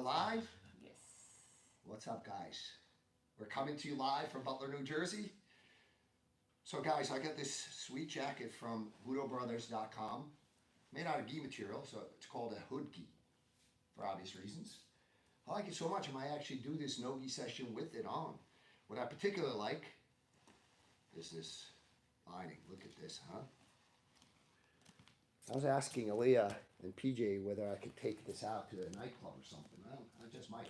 live? Yes. What's up, guys? We're coming to you live from Butler, New Jersey. So, guys, I got this sweet jacket from VoodooBrothers.com, made out of gi material, so it's called a hood gi, for obvious reasons. I like it so much, I might actually do this NoGi session with it on. What I particularly like is this lining. Look at this, huh? I was asking Aaliyah and PJ whether I could take this out to a nightclub or something. Well, I just might.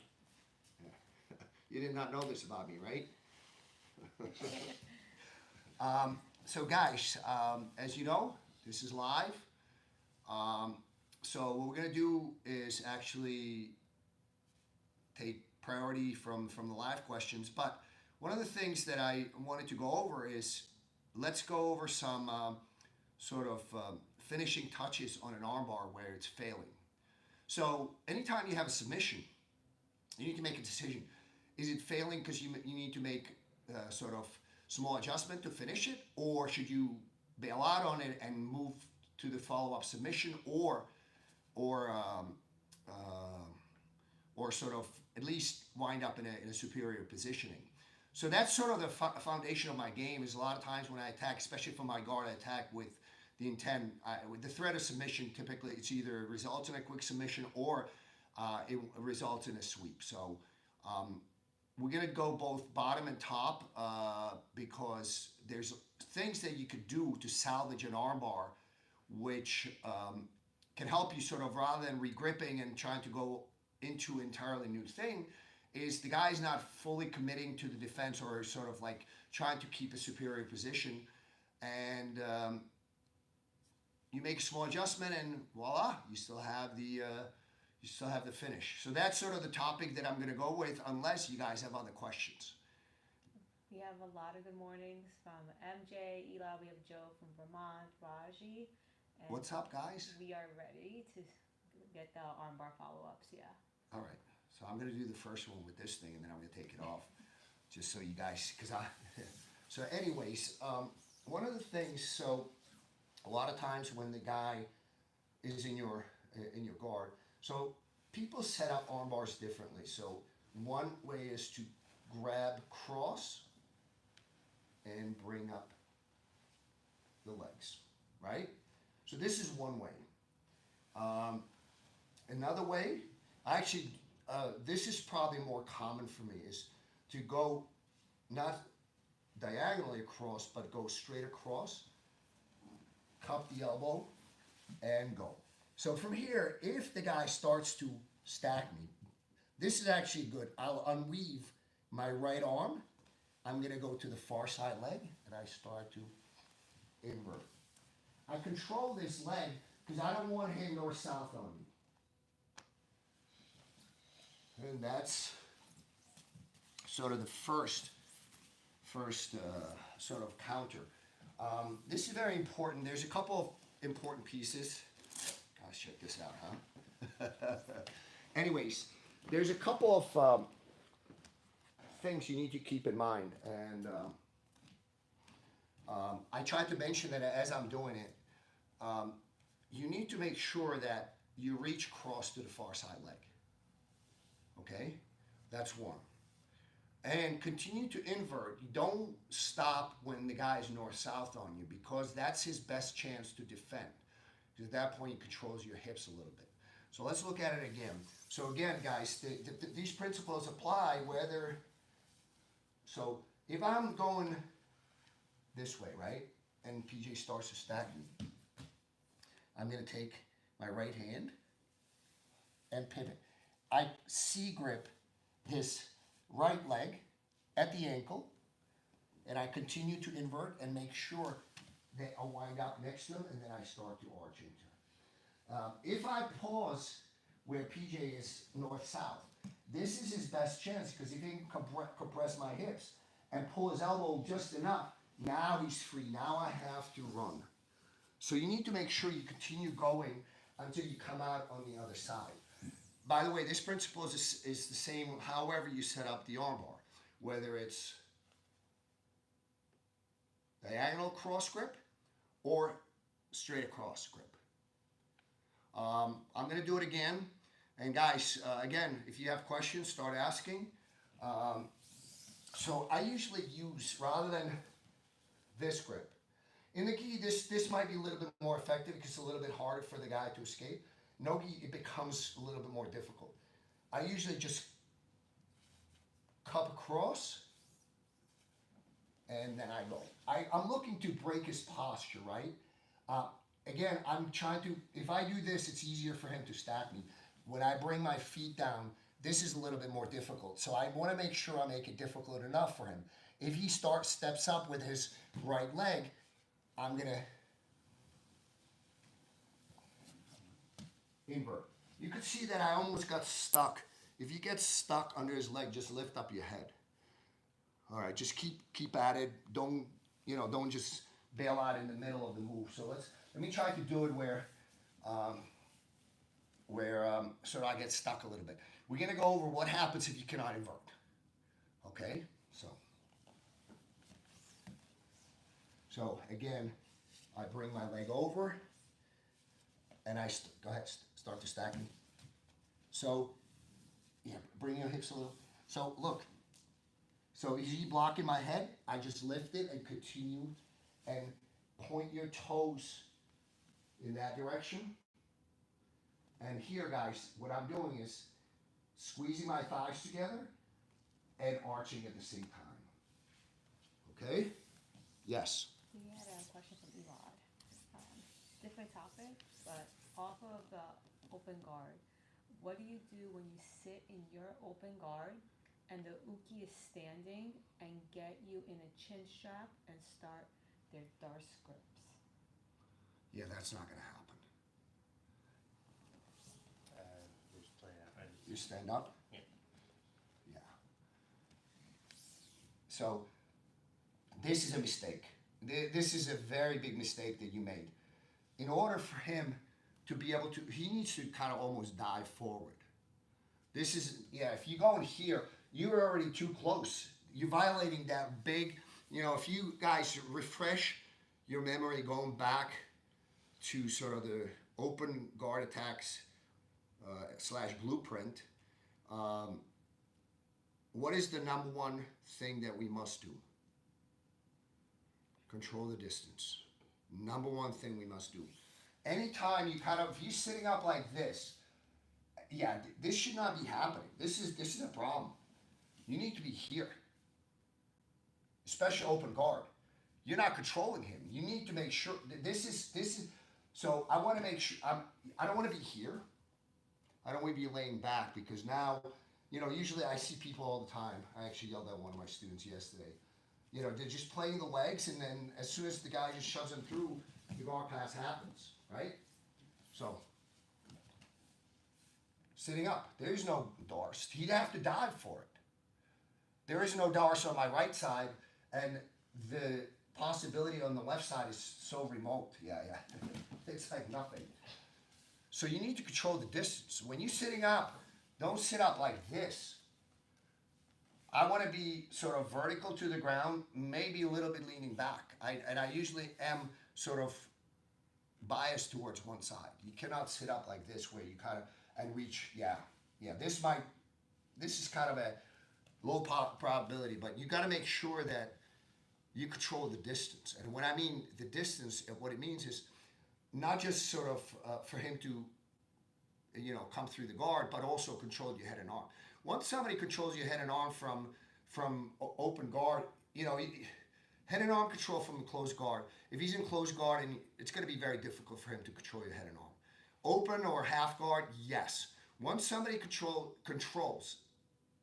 Yeah. You did not know this about me, right? So guys, as you know, this is live. So what we're going to do is actually take priority from the live questions. But one of the things that I wanted to go over is, let's go over some finishing touches on an armbar where it's failing. So anytime you have a submission, you need to make a decision. Is it failing because you need to make small adjustment to finish it, or should you bail out on it and move to the follow-up submission, or sort of at least wind up in a superior positioning? So that's sort of the foundation of my game. Is a lot of times when I attack, especially from my guard, I attack with the intent, with the threat of submission. Typically, it's either results in a quick submission or it results in a sweep. So we're going to go both bottom and top because there's things that you could do to salvage an armbar, which can help you sort of, rather than regripping and trying to go into an entirely new thing, is the guy's not fully committing to the defense or sort of like trying to keep a superior position, and you make a small adjustment and voila, you still have the finish. So that's sort of the topic that I'm going to go with, unless you guys have other questions. We have a lot of good mornings from MJ, Eli. We have Joe from Vermont, Raji. And what's up, guys? We are ready to get the armbar follow-ups, yeah. All right. So I'm going to do the first one with this thing, and then I'm going to take it off, just so you guys, so anyways, one of the things, so a lot of times when the guy is in your guard, so people set up arm bars differently. So one way is to grab cross and bring up the legs, right? So this is one way. Another way, actually, this is probably more common for me, is to go not diagonally across, but go straight across, cup the elbow, and go. So from here, if the guy starts to stack me, this is actually good. I'll unweave my right arm. I'm going to go to the far side leg, and I start to invert. I control this leg because I don't want him north-south on me. And that's sort of the first sort of counter. This is very important. There's a couple of important pieces. Gosh, check this out, huh? Anyways, there's a couple of things you need to keep in mind. And I tried to mention that as I'm doing it. You need to make sure that you reach cross to the far side leg. Okay? That's one. And continue to invert. You don't stop when the guy is north-south on you, because that's his best chance to defend. Because at that point, he controls your hips a little bit. So let's look at it again. So again, guys, these principles apply whether... So if I'm going this way, right, and PJ starts to stack me, I'm going to take my right hand and pivot. I C-grip his right leg at the ankle, and I continue to invert and make sure that I wind up next to him, and then I start to arch into him. If I pause where PJ is north-south, this is his best chance, because if he can compress my hips and pull his elbow just enough, now he's free. Now I have to run. So you need to make sure you continue going until you come out on the other side. By the way, this principle is the same however you set up the armbar, whether it's diagonal cross grip or straight across grip. I'm going to do it again. And guys, again, if you have questions, start asking. So I usually use, rather than this grip, in the gi, this might be a little bit more effective because it's a little bit harder for the guy to escape. No-gi, it becomes a little bit more difficult. I usually just cup across, and then I go. I'm looking to break his posture, right? Again, I'm trying to, if I do this, it's easier for him to stack me. When I bring my feet down, this is a little bit more difficult. So I want to make sure I make it difficult enough for him. If he steps up with his right leg, I'm going to invert. You could see that I almost got stuck. If you get stuck under his leg, just lift up your head. All right, just keep at it. Don't just bail out in the middle of the move. So let me try to do it where so I get stuck a little bit. We're gonna go over what happens if you cannot invert. Okay, so again, I bring my leg over, and I go ahead, start to stack me. So yeah, bring your hips a little. So look. So is he blocking my head? I just lift it and continue and point your toes in that direction. And here, guys, what I'm doing is squeezing my thighs together and arching at the same time. Okay? Yes? We had a question from Elad. Different topic, but off of the open guard. What do you do when you sit in your open guard and the uki is standing and get you in a chin strap and start their Darce grips? Yeah, that's not going to happen. You stand up? Yeah. Yeah. So, this is a mistake. This is a very big mistake that you made. In order for him to be able to, he needs to kind of almost dive forward. This is, yeah, if you go in here, you're already too close. You're violating that big, if you guys refresh your memory going back to sort of the open guard attacks / blueprint, what is the number one thing that we must do? Control the distance. Number one thing we must do. Anytime you if you're sitting up like this, yeah, this should not be happening. This is a problem. You need to be here. Especially open guard. You're not controlling him. You need to make sure that this is so I want to make sure I don't want to be here. I don't want to be laying back because now, usually I see people all the time. I actually yelled at one of my students yesterday. They're just playing the legs, and then as soon as the guy just shoves them through, the guard pass happens, right? So, sitting up, there's no Darce. He'd have to dive for it. There is no Darce on my right side, and the possibility on the left side is so remote. Yeah. It's like nothing. So you need to control the distance. When you're sitting up, don't sit up like this. I want to be sort of vertical to the ground, maybe a little bit leaning back. I usually am sort of biased towards one side. You cannot sit up like this where you kind of, and reach, yeah. This is kind of a low probability, but you got to make sure that you control the distance. And when I mean the distance, what it means is not just sort of for him to, come through the guard, but also control your head and arm. Once somebody controls your head and arm from open guard, head and arm control from the closed guard. If he's in closed guard, and it's going to be very difficult for him to control your head and arm. Open or half guard, yes. Once somebody controls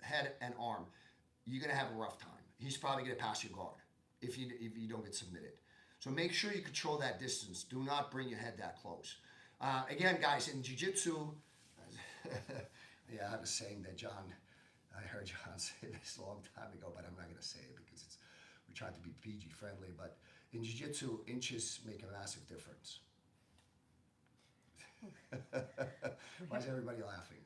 head and arm, you're going to have a rough time. He's probably going to pass your guard if you don't get submitted. So make sure you control that distance. Do not bring your head that close. Again, guys, in jiu-jitsu, yeah, I was saying that I heard John say this a long time ago, but I'm not going to say it because we're trying to be PG friendly. But in jiu-jitsu, inches make a massive difference. Why is everybody laughing?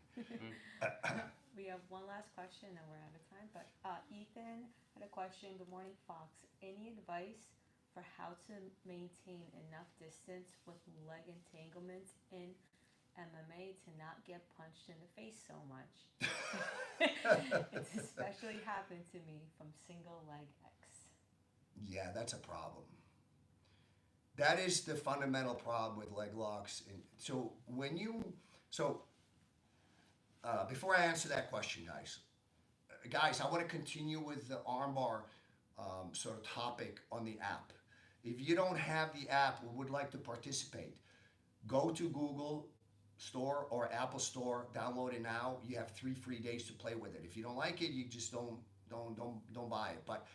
We have one last question and we're out of time. But Ethan had a question. Good morning, Fox. Any advice for how to maintain enough distance with leg entanglements in MMA to not get punched in the face so much. It's especially happened to me from single leg X. Yeah, that's a problem. That is the fundamental problem with leg locks. And so before I answer that question, guys, I want to continue with the armbar sort of topic on the app. If you don't have the app or would like to participate, go to Google Store or Apple Store, download it now. You have 3 free days to play with it. If you don't like it, you just don't buy it. But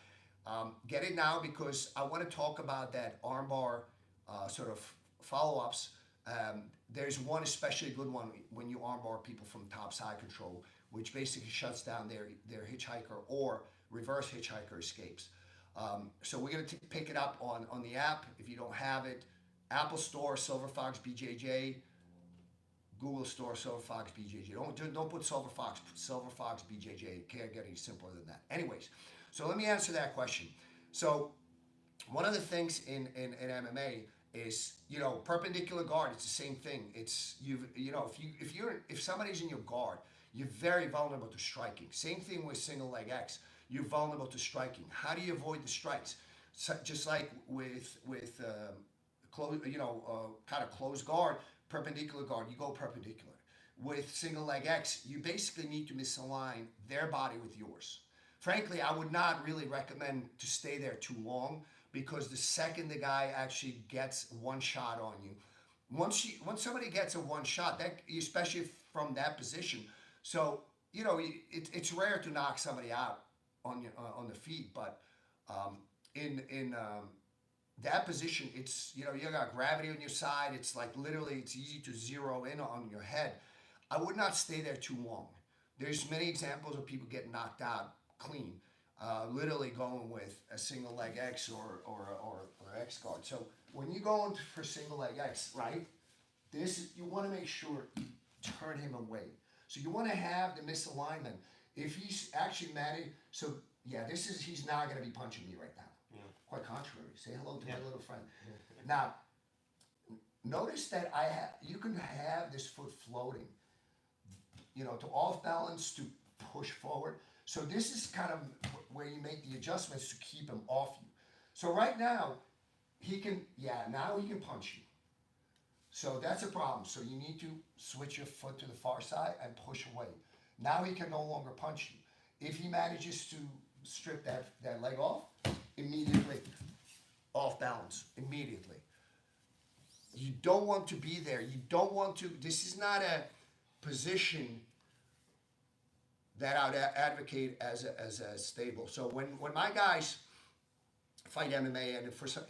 get it now, because I want to talk about that armbar sort of follow-ups. There's one especially good one when you armbar people from top side control, which basically shuts down their hitchhiker or reverse hitchhiker escapes. So we're going to pick it up on the app. If you don't have it, Apple Store, Silver Fox BJJ, Google Store, Silver Fox BJJ. Don't put Silver Fox BJJ. It can't get any simpler than that. Anyways, so let me answer that question. So one of the things in MMA is, perpendicular guard. It's the same thing. It's if somebody's in your guard, you're very vulnerable to striking. Same thing with single leg X. You're vulnerable to striking. How do you avoid the strikes? So, just like with kind of closed guard, perpendicular guard, you go perpendicular. With single leg X, you basically need to misalign their body with yours. Frankly, I would not really recommend to stay there too long, because the second the guy actually gets one shot on you, once somebody gets a one shot, that especially from that position, so it's rare to knock somebody out on the feet, but in that position, it's you got gravity on your side. It's like literally, it's easy to zero in on your head. I would not stay there too long. There's many examples of people getting knocked out clean, literally going with a single leg X or X guard. So when you go into for single leg X, right? You want to make sure you turn him away. So you want to have the misalignment. If he's actually managed, so yeah, he's not going to be punching me right now. Yeah. Quite contrary. Say hello to my little friend. Now, notice that you can have this foot floating, to off balance, to push forward. So this is kind of where you make the adjustments to keep him off you. So right now, now he can punch you. So that's a problem. So you need to switch your foot to the far side and push away. Now he can no longer punch you. If he manages to strip that leg off, immediately off balance, immediately. You don't want to be there. You don't want to, this is not a position that I would advocate as a stable. So when my guys fight MMA, and for some,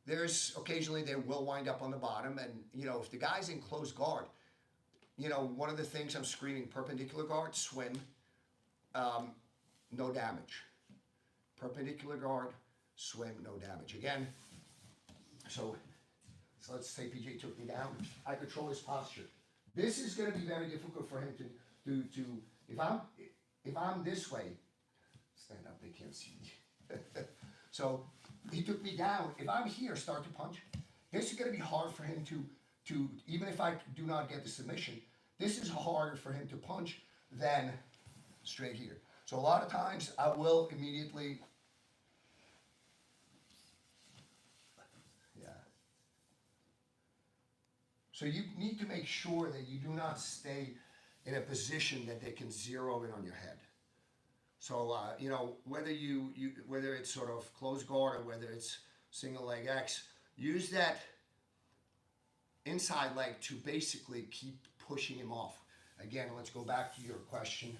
there's occasionally they will wind up on the bottom, and if the guy's in close guard, one of the things I'm screaming: perpendicular guard, swim, no damage. Perpendicular guard, swim, no damage. Again, so let's say PJ took me down. I control his posture. This is going to be very difficult for him to if I'm this way, stand up, they can't see me. So he took me down. If I'm here, start to punch, this is going to be hard for him to even if I do not get the submission, this is harder for him to punch than straight here. So a lot of times I will immediately, so you need to make sure that you do not stay in a position that they can zero in on your head. So, whether it's sort of closed guard or whether it's single leg X, use that inside leg to basically keep pushing him off. Again, let's go back to your question.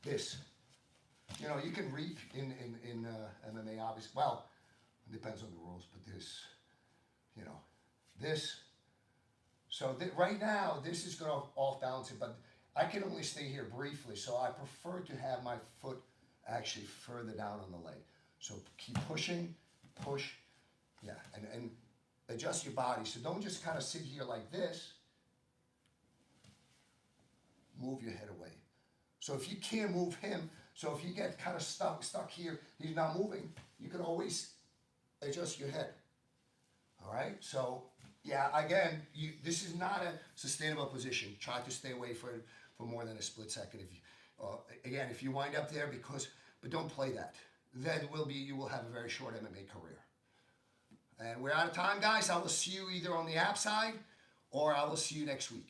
This, you can reap in MMA, obviously. Well, it depends on the rules, but this, this. So right now, this is going to off balance it, but I can only stay here briefly, so I prefer to have my foot actually further down on the leg. So keep pushing, push, and adjust your body. So don't just kind of sit here like this. Move your head away. So if you can't move him, so if you get kind of stuck here, he's not moving, you can always adjust your head. All right, so Yeah, again, this is not a sustainable position. Try to stay away for more than a split second. If you, again, if you wind up there but don't play that. Then you will have a very short MMA career. And we're out of time, guys. I will see you either on the app side or I will see you next week.